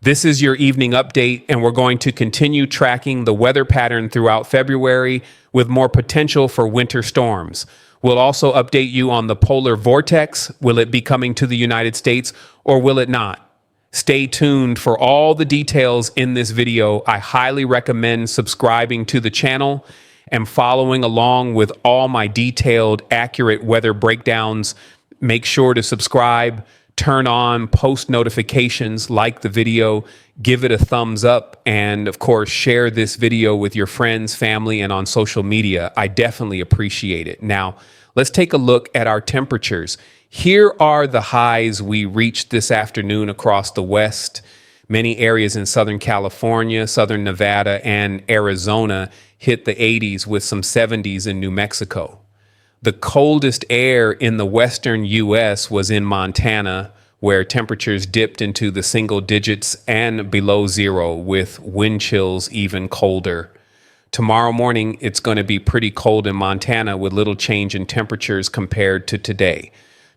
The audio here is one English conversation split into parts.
This is your evening update, and we're going to continue tracking the weather pattern throughout February with more potential for winter storms. We'll also update you on the polar vortex. Will it be coming to the United States or will it not? Stay tuned for all the details in this video. I highly recommend subscribing to the channel and following along with all my detailed, accurate weather breakdowns. Make sure to subscribe, turn on post notifications, like the video, give it a thumbs up, and of course, share this video with your friends, family, and on social media. I definitely appreciate it. Now, let's take a look at our temperatures. Here are the highs we reached this afternoon across the West. Many areas in Southern California, Southern Nevada, and Arizona hit the 80s with some 70s in New Mexico. The coldest air in the western U.S. was in Montana, where temperatures dipped into the single digits and below zero, with wind chills even colder. Tomorrow morning, it's going to be pretty cold in Montana with little change in temperatures compared to today.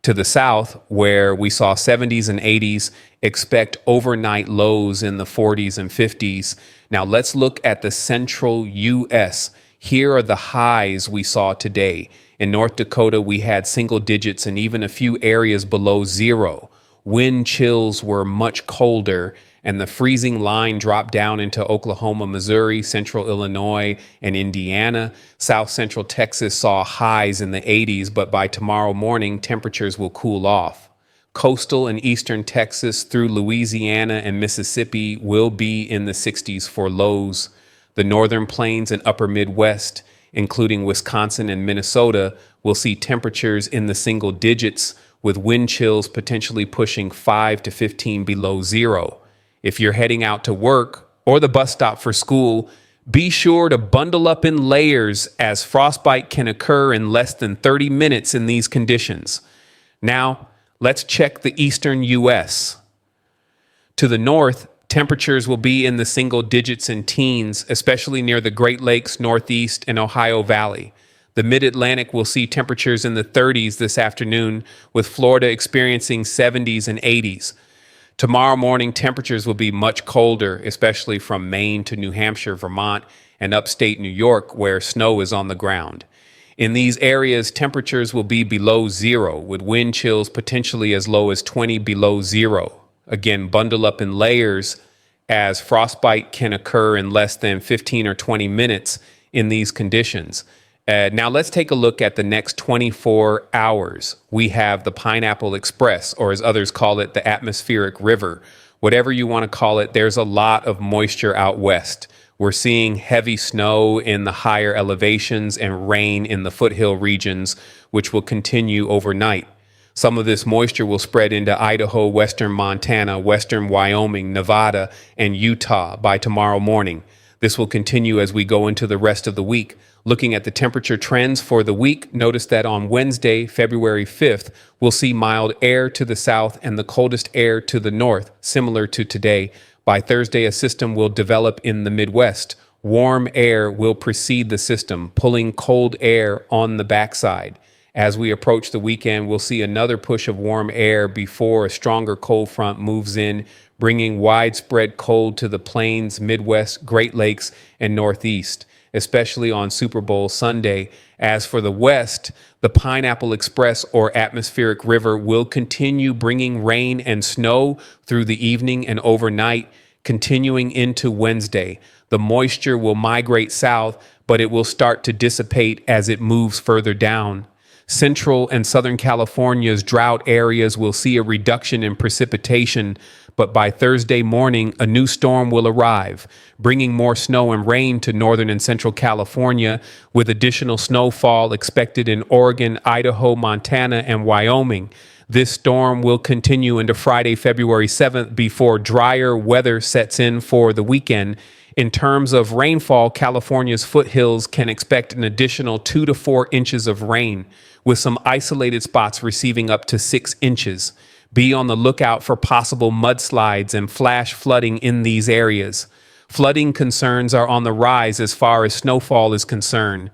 To the south, where we saw 70s and 80s, expect overnight lows in the 40s and 50s. Now let's look at the central U.S. Here are the highs we saw today. In North Dakota, we had single digits and even a few areas below zero. Wind chills were much colder, and the freezing line dropped down into Oklahoma, Missouri, central Illinois, and Indiana. South central Texas saw highs in the 80s, but by tomorrow morning, temperatures will cool off. Coastal and eastern Texas through Louisiana and Mississippi will be in the 60s for lows. The northern plains and upper Midwest, including Wisconsin and Minnesota, will see temperatures in the single digits, with wind chills potentially pushing 5 to 15 below zero. If you're heading out to work or the bus stop for school, be sure to bundle up in layers, as frostbite can occur in less than 30 minutes in these conditions. Now, let's check the eastern U.S. To the north, temperatures will be in the single digits and teens, especially near the Great Lakes, Northeast, and Ohio Valley. The Mid-Atlantic will see temperatures in the 30s this afternoon, with Florida experiencing 70s and 80s. Tomorrow morning, temperatures will be much colder, especially from Maine to New Hampshire, Vermont, and upstate New York, where snow is on the ground. In these areas, temperatures will be below zero, with wind chills potentially as low as 20 below zero. Again, bundle up in layers, as frostbite can occur in less than 15 or 20 minutes in these conditions. Now let's take a look at the next 24 hours. We have the Pineapple Express, or as others call it, the atmospheric river. Whatever you want to call it, there's a lot of moisture out west. We're seeing heavy snow in the higher elevations and rain in the foothill regions, which will continue overnight. Some of this moisture will spread into Idaho, western Montana, western Wyoming, Nevada, and Utah by tomorrow morning. This will continue as we go into the rest of the week. Looking at the temperature trends for the week, notice that on Wednesday, February 5th, we'll see mild air to the south and the coldest air to the north, similar to today. By Thursday, a system will develop in the Midwest. Warm air will precede the system, pulling cold air on the backside. As we approach the weekend, we'll see another push of warm air before a stronger cold front moves in, bringing widespread cold to the plains, Midwest, Great Lakes, and Northeast, especially on Super Bowl Sunday. As for the West, the Pineapple Express, or atmospheric river, will continue bringing rain and snow through the evening and overnight, continuing into Wednesday. The moisture will migrate south, but it will start to dissipate as it moves further down. Central and Southern California's drought areas will see a reduction in precipitation, but by Thursday morning, a new storm will arrive, bringing more snow and rain to Northern and Central California, with additional snowfall expected in Oregon, Idaho, Montana, and Wyoming. This storm will continue into Friday, February 7th, before drier weather sets in for the weekend. In terms of rainfall, California's foothills can expect an additional 2 to 4 inches of rain, with some isolated spots receiving up to 6 inches. Be on the lookout for possible mudslides and flash flooding in these areas. Flooding concerns are on the rise as far as snowfall is concerned.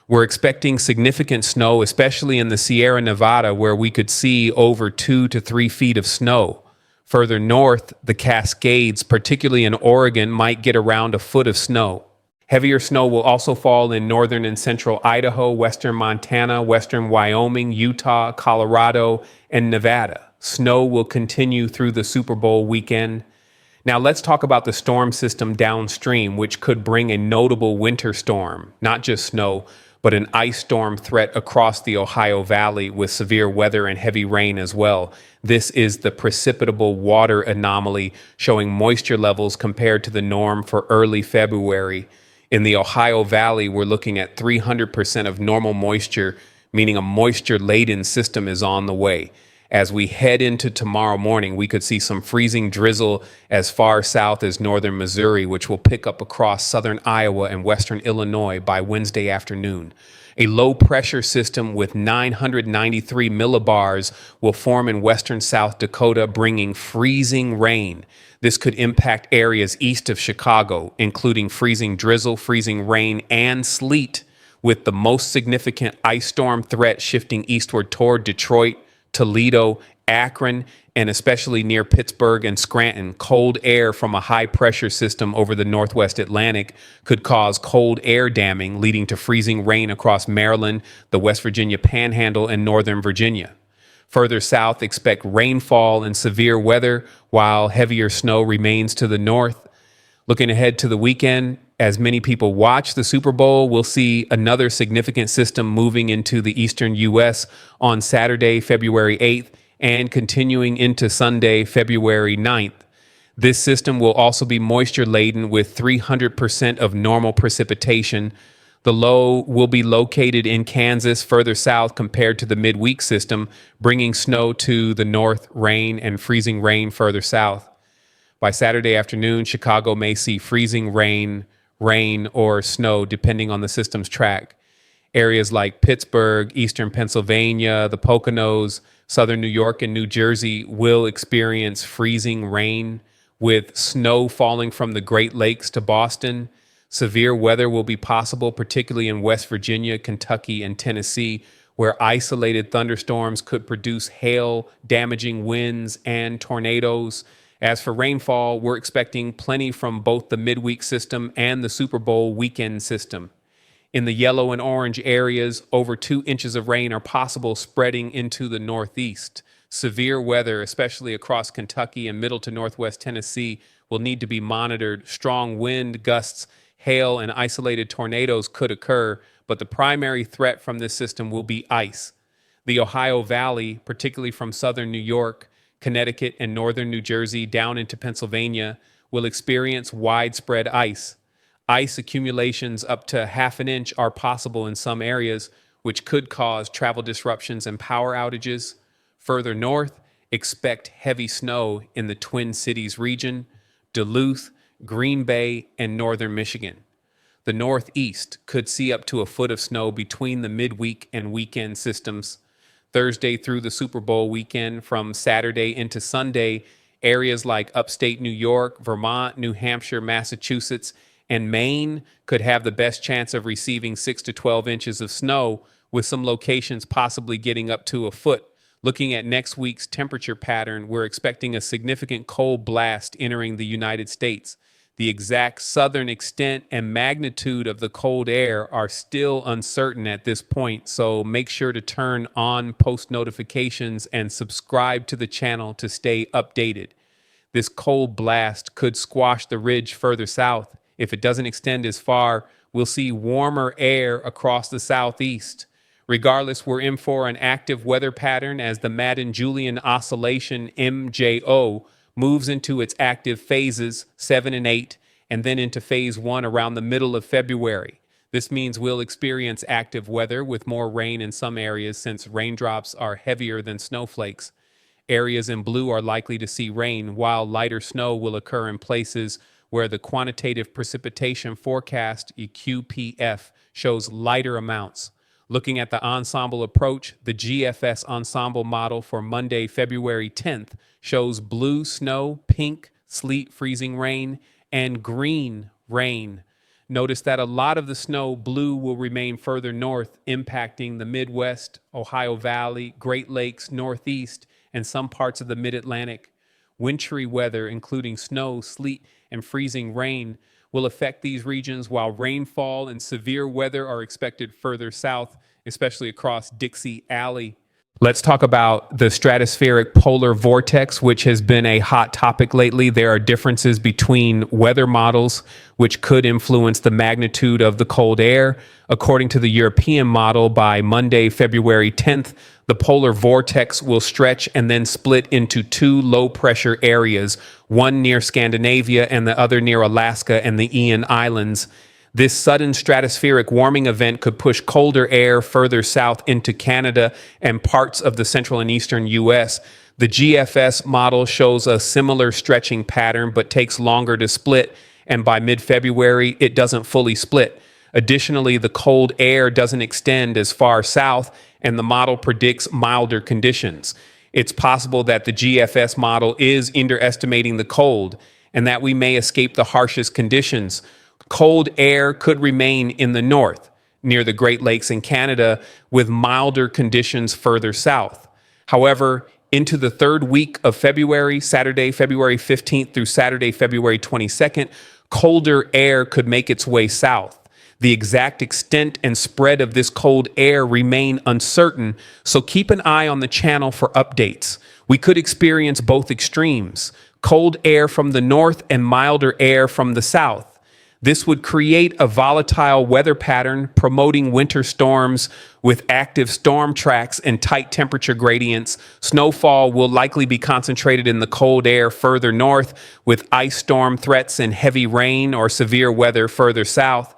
We're expecting significant snow, especially in the Sierra Nevada, where we could see over 2 to 3 feet of snow. Further north, the Cascades, particularly in Oregon, might get around a foot of snow. Heavier snow will also fall in northern and central Idaho, western Montana, western Wyoming, Utah, Colorado, and Nevada. Snow will continue through the Super Bowl weekend. Now let's talk about the storm system downstream, which could bring a notable winter storm, not just snow, but an ice storm threat across the Ohio Valley with severe weather and heavy rain as well. This is the precipitable water anomaly, showing moisture levels compared to the norm for early February. In the Ohio Valley, we're looking at 300% of normal moisture, meaning a moisture-laden system is on the way. As we head into tomorrow morning, we could see some freezing drizzle as far south as northern Missouri, which will pick up across southern Iowa and western Illinois by Wednesday afternoon. A low pressure system with 993 millibars will form in western South Dakota, bringing freezing rain. This could impact areas east of Chicago, including freezing drizzle, freezing rain, and sleet, with the most significant ice storm threat shifting eastward toward Detroit, Toledo, Akron, and especially near Pittsburgh and Scranton. Cold air from a high pressure system over the northwest Atlantic could cause cold air damming, leading to freezing rain across Maryland, the West Virginia Panhandle, and northern Virginia. Further south, expect rainfall and severe weather, while heavier snow remains to the north. Looking ahead to the weekend, as many people watch the Super Bowl, we'll see another significant system moving into the eastern U.S. on Saturday, February 8th, and continuing into Sunday, February 9th. This system will also be moisture-laden with 300% of normal precipitation. The low will be located in Kansas, further south compared to the midweek system, bringing snow to the north, rain and freezing rain further south. By Saturday afternoon, Chicago may see freezing rain, or snow, depending on the system's track. Areas like Pittsburgh, eastern Pennsylvania, the Poconos, southern New York, and New Jersey will experience freezing rain, with snow falling from the Great Lakes to Boston. Severe weather will be possible, particularly in West Virginia, Kentucky, and Tennessee, where isolated thunderstorms could produce hail, damaging winds, and tornadoes. As for rainfall, we're expecting plenty from both the midweek system and the Super Bowl weekend system. In the yellow and orange areas, over 2 inches of rain are possible, spreading into the northeast. Severe weather, especially across Kentucky and middle to northwest Tennessee, will need to be monitored. Strong wind gusts, hail, and isolated tornadoes could occur, but the primary threat from this system will be ice. The Ohio Valley, particularly from southern New York, Connecticut, and northern New Jersey down into Pennsylvania, will experience widespread ice. Ice accumulations up to half an inch are possible in some areas, which could cause travel disruptions and power outages. Further north, expect heavy snow in the Twin Cities region, Duluth, Green Bay, and northern Michigan. The Northeast could see up to a foot of snow between the midweek and weekend systems. Thursday through the Super Bowl weekend, from Saturday into Sunday, areas like upstate New York, Vermont, New Hampshire, Massachusetts, and Maine could have the best chance of receiving 6 to 12 inches of snow, with some locations possibly getting up to a foot. Looking at next week's temperature pattern, we're expecting a significant cold blast entering the United States. The exact southern extent and magnitude of the cold air are still uncertain at this point, so make sure to turn on post notifications and subscribe to the channel to stay updated. This cold blast could squash the ridge further south. If it doesn't extend as far, we'll see warmer air across the southeast. Regardless, we're in for an active weather pattern as the Madden-Julian oscillation MJO moves into its active phases 7 and 8, and then into phase 1 around the middle of February. This means we'll experience active weather with more rain in some areas, since raindrops are heavier than snowflakes. Areas in blue are likely to see rain, while lighter snow will occur in places where the quantitative precipitation forecast, QPF, shows lighter amounts. Looking at the ensemble approach, the GFS ensemble model for Monday, February 10th shows blue snow, pink sleet, freezing rain, and green rain. Notice that a lot of the snow, blue, will remain further north, impacting the Midwest, Ohio Valley, Great Lakes, Northeast, and some parts of the Mid-Atlantic. Wintry weather, including snow, sleet, and freezing rain, will affect these regions, while rainfall and severe weather are expected further south, especially across Dixie Alley. Let's talk about the stratospheric polar vortex, which has been a hot topic lately. There are differences between weather models, which could influence the magnitude of the cold air. According to the European model, by Monday, February 10th, the polar vortex will stretch and then split into two low-pressure areas, one near Scandinavia and the other near Alaska and the Ian Islands. This sudden stratospheric warming event could push colder air further south into Canada and parts of the central and eastern U.S. The GFS model shows a similar stretching pattern but takes longer to split, and by mid-February, it doesn't fully split. Additionally, the cold air doesn't extend as far south, and the model predicts milder conditions. It's possible that the GFS model is underestimating the cold and that we may escape the harshest conditions. Cold air could remain in the north, near the Great Lakes in Canada, with milder conditions further south. However, into the third week of February, Saturday, February 15th through Saturday, February 22nd, colder air could make its way south. The exact extent and spread of this cold air remain uncertain, so keep an eye on the channel for updates. We could experience both extremes, cold air from the north and milder air from the south. This would create a volatile weather pattern, promoting winter storms with active storm tracks and tight temperature gradients. Snowfall will likely be concentrated in the cold air further north, with ice storm threats and heavy rain or severe weather further south.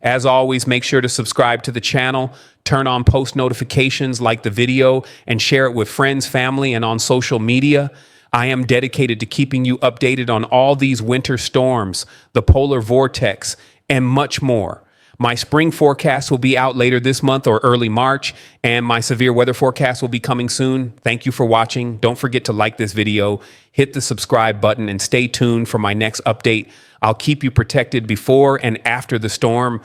As always, make sure to subscribe to the channel, turn on post notifications, like the video, and share it with friends, family, and on social media. I am dedicated to keeping you updated on all these winter storms, the polar vortex, and much more. My spring forecast will be out later this month or early March, and my severe weather forecast will be coming soon. Thank you for watching. Don't forget to like this video, hit the subscribe button, and stay tuned for my next update. I'll keep you protected before and after the storm.